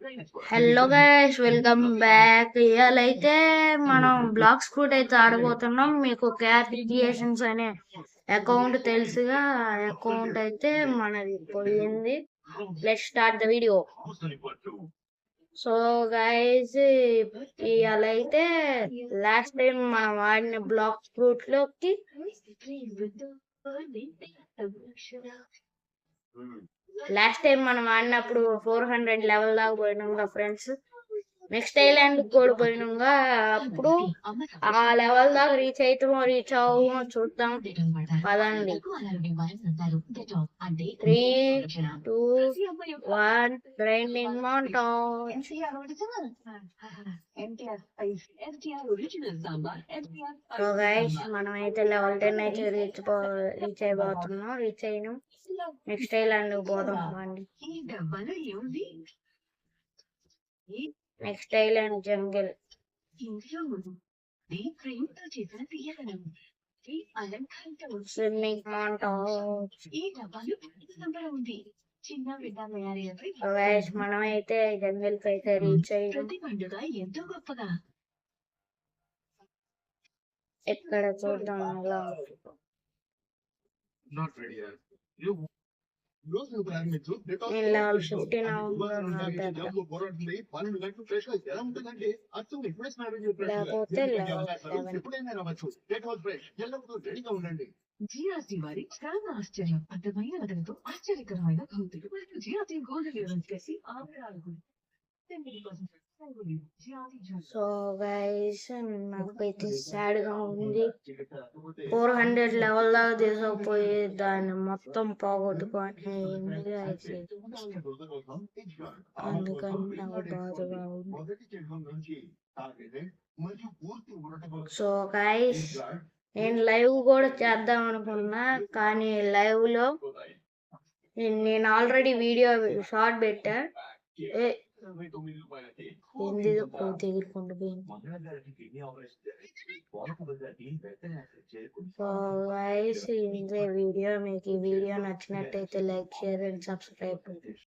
Hello guys, welcome back. ఇవాళ అయితే మనం బ్లాక్ స్క్రూట్ అయితే ఆడబోతున్నాం. మీకు క్యాపియేషన్స్ అనే అకౌంట్ తెలుసుగా, అకౌంట్ అయితే మనది పోయింది. Let's start the video. So guys, ఇవాళ అయితే లాస్ట్ టైం మనం ఆడిన బ్లాక్ స్క్రూట్ లోకి లాస్ట్ టైం మనం ఆడినప్పుడు 400 లెవెల్ దాకా పోయినాం ఫ్రెండ్స్. నెక్స్ట్ ఐలాండ్ కూడా పోయినాగా, అప్పుడు ఆ లెవెల్ దాకా రీచ్ అవుతామో రీచ్ అవ్వమో చూద్దాం పదండి. 3, 2, 1 గ్రైండింగ్ మౌంటైన్. సో గైస్, మనమైతే లెవెల్ 10 అయితే రీచ్ అయిపోతున్నాం. రీచ్ అయినాం. నెక్స్ట్ ఐలాండ్ పోదాం అండి. Next island jungle. Swimming mountain. మనమైతే జంగిల్ కి అయితే రీచ్ అయ్యాం. ఎక్కడ చూద్దాం ఎలా లెవెల్ 15 లేకపోతే జిఆర్టీ వారి చాలా ఆశ్చర్యం అర్థమైన వదలతో ఆశ్చర్యకరమైన భౌతిక మరియు జిఆర్టీ గోల్డ్ లెవెల్స్ చేసి ఆభరణాలకు 10% సో గైస్, నాకైతే సాడ్ గా ఉంది. 400 లెవెల్ దాకా తీసుకుపోయి దాన్ని మొత్తం పోగొట్టుకొని అందుకని నాకు బాధగా ఉంది. సో గైస్, నేను లైవ్ కూడా చేద్దాం అనుకున్నా, కానీ లైవ్ లో నేను ఆల్రెడీ వీడియో షార్ట్ పెట్టా. ఎగురుకుంటూ పోయింది. సో గైస్, ఇదే వీడియో. మీకు ఈ వీడియో నచ్చినట్టయితే లైక్, షేర్ అండ్ సబ్స్క్రైబ్.